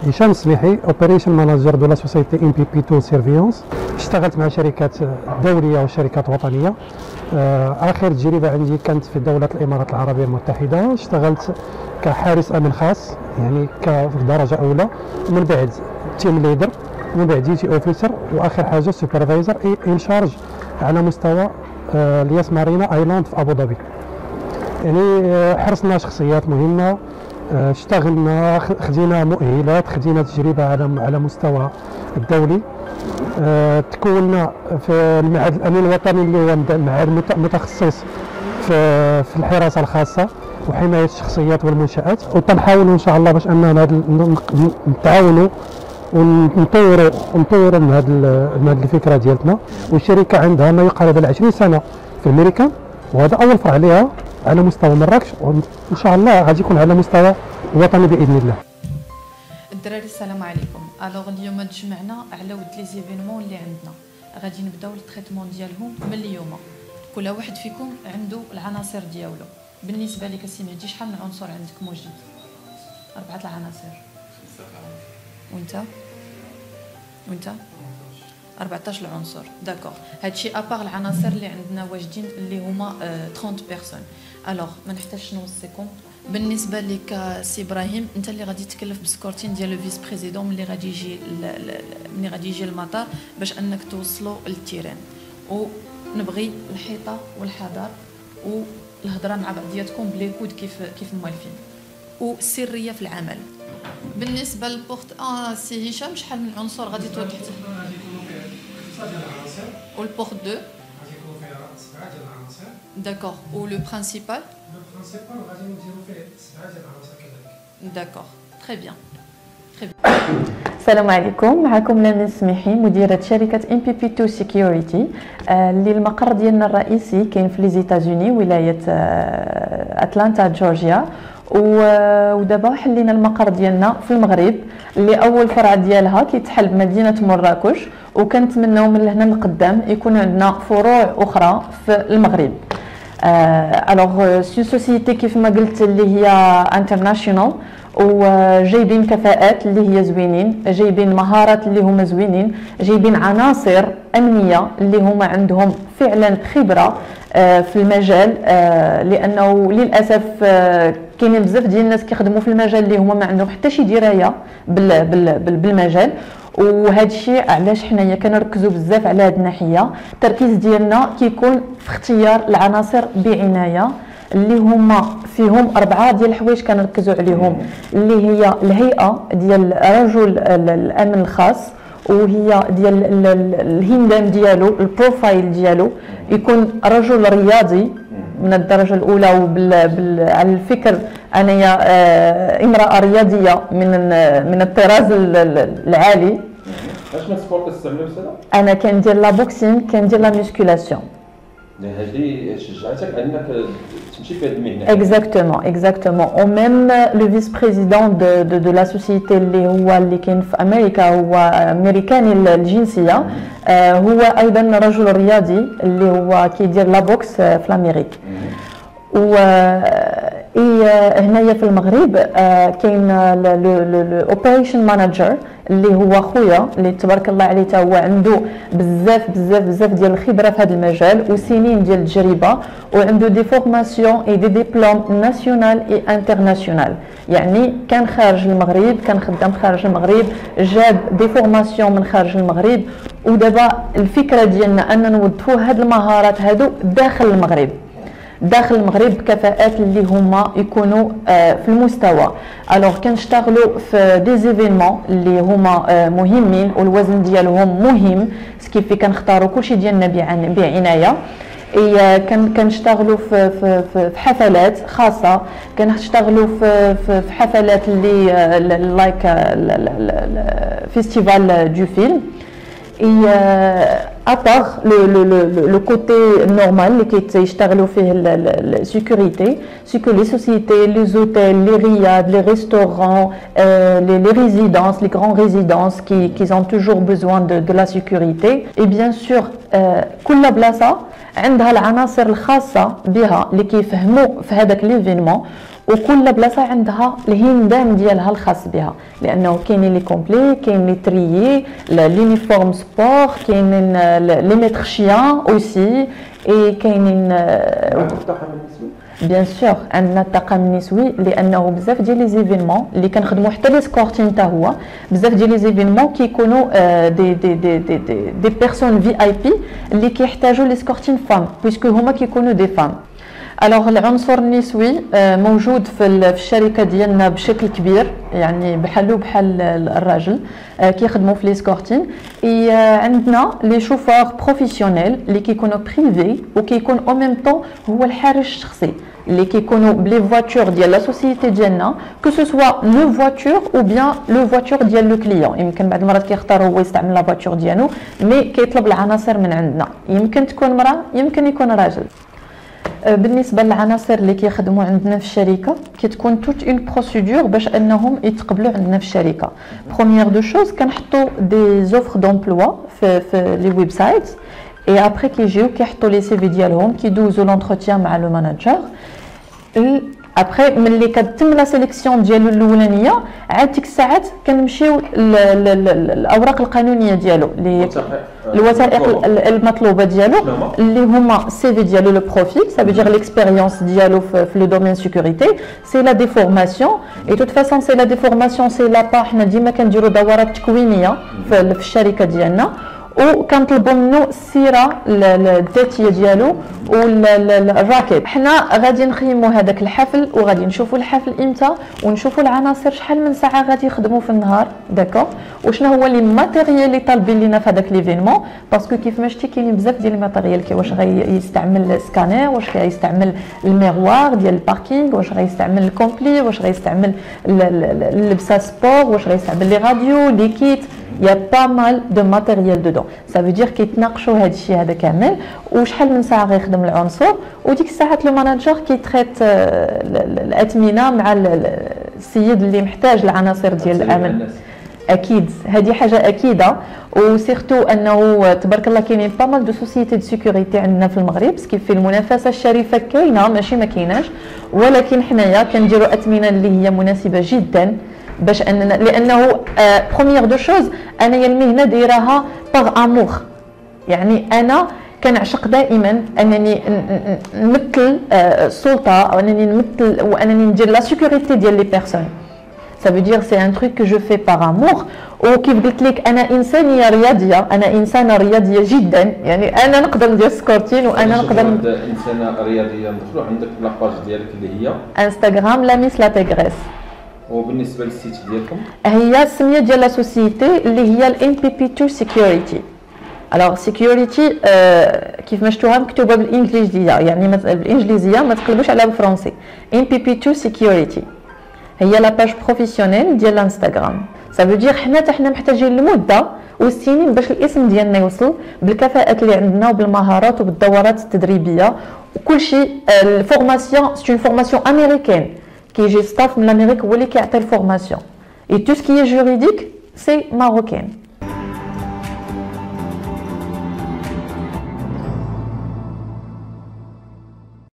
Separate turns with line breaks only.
هشام السميحي اوبريشن مانجر دو لا سوسيتي ام بي بي 2 سيرفيونس. اشتغلت مع شركات دوليه وشركات وطنيه. اخر تجربه عندي كانت في دوله الامارات العربيه المتحده، اشتغلت كحارس امن خاص يعني في درجه اولى، ومن بعد تيم ليدر، ومن بعد ديوتي اوفيسر، واخر حاجه سوبرفايزر ان شارج على مستوى الياس مارينا ايلاند في ابو ظبي. يعني حرصنا شخصيات مهمه، اشتغلنا، خدينا مؤهلات، خدينا تجربه على مستوى الدولي. تكوننا في المعهد الامين الوطني اللي هو معهد متخصص في الحراسه الخاصه وحمايه الشخصيات والمنشات، وتنحاولوا ان شاء الله باش اننا نتعاونوا ونطوروا من هذه الفكره ديالتنا. والشركه عندها ما يقارب ال 20 سنه في امريكا، وهذا اول فرع لها على مستوى مراكش، وان شاء الله غادي يكون على مستوى وطني باذن الله.
الدراري السلام عليكم. الوغ اليوم تجمعنا على ود لي زيفينمون اللي عندنا، غادي نبداو التريتمون ديالهم من اليوم. كل واحد فيكم عنده العناصر ديالو. بالنسبه لك سي مهدي شحال من عنصر عندك موجود؟ 4 العناصر. وانت 14 العنصر. داكوغ. هادشي ابار العناصر اللي عندنا واجدين اللي هما 30 بيرسون. الوغ ما نحتاجش نوصيكم. بالنسبه لك سي ابراهيم، انت اللي غادي تكلف بسكورتين ديال الفيس بريزيدون ملي غادي يجي المطار باش انك توصلوا للتيران. ونبغي الحيطه والحذر والهضره مع بعضياتكم بلي كود كيف موالفين، والسريه في العمل. بالنسبه للبورت سي هشام شحال من عنصر غادي توضح؟ غادي يكونوا فيه 6 ديال العناصر. والبورت 2 غادي يكونوا فيها 7 ديال العناصر. داكوغ. ولو برينسيبال؟ لو برينسيبال غادي نديرو فيه 7 ديال العناصر كذلك. داكوغ. تري بيان.
السلام عليكم، معكم لميس سميحي مديرة شركة ام بي بي 2 سيكيورتي اللي المقر ديالنا الرئيسي كاين في لي زيتازوني ولاية اتلانتا جورجيا، ودابا حلينا المقر ديالنا في المغرب اللي اول فرع ديالها كيتحل بمدينة مراكش، وكنتمناو من لهنا لقدام يكون عندنا فروع اخرى في المغرب. الوغ سي سوسيتي كيف ما قلت اللي هي انترناشونال، وجايبين كفاءات اللي هي زوينين، جايبين مهارات اللي هما زوينين، جايبين عناصر امنيه اللي هما عندهم فعلا خبره في المجال، لانه للاسف كاينين بزاف ديال الناس كيخدموا في المجال اللي هما ما عندهم حتى شي درايه بالمجال. وهذا الشيء علاش حنايا كنركزوا بزاف على هذه الناحيه. التركيز ديالنا كيكون في اختيار العناصر بعنايه اللي هما فيهم 4 ديال الحوايج كنركزوا عليهم، اللي هي الهيئه ديال رجل الامن الخاص، وهي ديال الهندام ديالو، البروفايل ديالو يكون رجل رياضي من الدرجه الاولى، على الفكر انايا امراه رياضيه من الطراز العالي.
اش من سبور كتستعملوا بزاف؟
انا كندير لا بوكسين، كندير لا ميسكولاسيون.
هذه شجعتك انك تمشي في هذه المهنه؟
Exactement. Ou même le vice-président de la société اللي كاين في امريكا هو امريكاني الجنسيه، هو ايضا رجل رياضي اللي هو كيدير لا بوكس في الامريك. و هنايا في المغرب كاين الاوبريشن مانجر اللي هو خويا اللي تبارك الله عليه، تا هو عنده بزاف ديال الخبره في هذا المجال وسنين ديال التجربه، وعنده دي فورماسيون اي دي ديبلوم ناسيونال اي انترناسيونال. يعني كان خارج المغرب، كان خدام خارج المغرب، جاب دي فورماسيون من خارج المغرب، ودابا الفكره ديالنا ان نوظفوا هاد المهارات هادو داخل المغرب بكفاءات اللي هما يكونوا في المستوى. الوغ كنشتغلوا في دي زيفينمون اللي هما مهمين والوزن ديالهم مهم، سكيفي كنختاروا كلشي ديالنا بعنايه. كنشتغلوا في حفلات خاصه، كنشتغلوا في حفلات اللي لايك فيستيفال دو فيلم. à part le côté normal اللي كيشتغلوا فيه السيكوريتي، سي كو لي سوسيتي، لي زوتيل، لي رياد، لي ريستورون، لي ريزيدانس، لي غران ريزيدانس qui ont toujours besoin de la sécurité. et bien sûr كل بلاصه عندها العناصر الخاصه بها اللي كيفهموا في هذاك ليفينمون، وكل بلاصه عندها الهندام ديالها الخاص بها، لانه كاينين لي كومبلي، كاين لي تريي، لونيفورم سبور، كاينين لي ميتر شيان اوسي، اي كاينين بيان سور عندنا الطاقم النسوي، لانه بزاف ديال لي زيفينمون اللي كنخدموا حتى لي سكورتين حتى هو بزاف ديال لي زيفينمون كيكونوا دي بيرسون في اي بي اللي كيحتاجوا لي سكورتين فام بويسكو هما كيكونوا دي فام. الوغ العنصر النسوي موجود في الشركه ديالنا بشكل كبير، يعني بحالو بحال الراجل كيخدموا في لي سكورتين. عندنا لي شوفور بروفيسيونيل اللي كيكونوا بريفي وكيكون او ميم طون هو الحارس الشخصي اللي كيكونوا بلي فواتور ديال لا سوسيتي ديالنا، كو سو سوا لو فواتور او بيان لو فواتور ديال لو كليون. يمكن بعض المرات كيختار هو يستعمل لا فواتور ديالو، مي كيطلب العناصر من عندنا، يمكن تكون مراه يمكن يكون راجل. بالنسبه للعناصر اللي كيخدموا عندنا في الشركه كتكون توت اون بروسيدور باش انهم يتقبلوا عندنا في الشركه. بروميير دو شوز كنحطوا دي زوفر دومبلوا في لي ويب سايت، اي ابري كيجيو كيحطوا لي سي في ديالهم كيدوزوا لونتروتيان مع لو ماناجر. ابري ملي كتم لا سيليكسيون ديالو الاولانيه عاد ديك الساعات كنمشيو الاوراق القانونيه ديالو الوثائق المطلوبه ديالو اللي هما السي في ديالو لو بروفيل، سا فو دير ليكسبيريونس ديالو في لو دومين سيكوريتي، سي لا دي فورماسيون اي توت فاسون سي لا دي فورماسيون سي لا با. حنا ديما كنديروا دورات تكوينيه في الشركه ديالنا وكنطلبوا منه السيره الذاتيه ديالو والراكب. حنا غادي نخيموا هذاك الحفل وغادي نشوفوا الحفل امتى ونشوفوا العناصر شحال من ساعه غادي يخدموا في النهار، داكور، وشنو هو لي ماتيريال اللي طالبين لينا في هذاك ليفينمون، باسكو كيف ما شتي كاينين بزاف ديال الماتيريال، واش غيستعمل سكانير، واش غيستعمل الميغوار ديال الباركينغ، واش غيستعمل الكومبلي، واش غيستعمل اللبسه سبور، واش غيستعمل لي راديو لي كيت. Il y a pas mal de matériel dedans. Ça veut dire كيتناقشوا هذا الشيء هذا كامل وشحال من ساعه غيخدم العنصر، وديك الساعات لو ماناجر كيتريت الاثمنه مع السيد اللي محتاج العناصر ديال الامن. اكيد هذه حاجه اكيده، وسيرتو انه تبارك الله كاينين با مال دو سوسيتي دو سيكوريتي عندنا في المغرب، كيف في المنافسه الشريفه كاينه ماشي ما كايناش، ولكن حنايا كنديروا اثمنه اللي هي مناسبه جدا باش اننا لانه بروميير دو شوز انايا المهنه دايراها باغ امور، يعني انا كنعشق دائما انني نمثل السلطه او انني نمثل وانني ندير لا سيكوريتي ديال لي بيرسون. Ça veut dire c'est un truc que je fais par amour. وكيف قلت لك انا انسانيه رياضيه، انا انسانه رياضيه جدا، يعني انا نقدر ندير سكورتين وانا نقدر
انسانه رياضيه. ندخلوا عندك لاباج ديالك اللي هي
انستغرام لاميس لا تيغريس.
وبالنسبه للسيت ديالكم
هي السميه ديال لا سوسيتي اللي هي الام بي بي 2 سيكيوريتي. الوغ سيكيوريتي كيف ما شفتوها مكتوبه بالانجليزيه، يعني بالانجليزيه ما تقلبوش على بالفرنسي. ام بي بي 2 سيكيوريتي هي لا باج بروفيسيونيل ديال الانستغرام. سا فو دير حنا محتاجين المده والسنين باش الاسم ديالنا يوصل بالكفاءات اللي عندنا وبالمهارات وبالدورات التدريبيه وكل شيء. الفورماسيون سي اون فورماسيون امريكان، كيجي ستاف من الامريك هو اللي كيعطي الفورماسيون، اي تو سكي جوريديك سي ماروكان.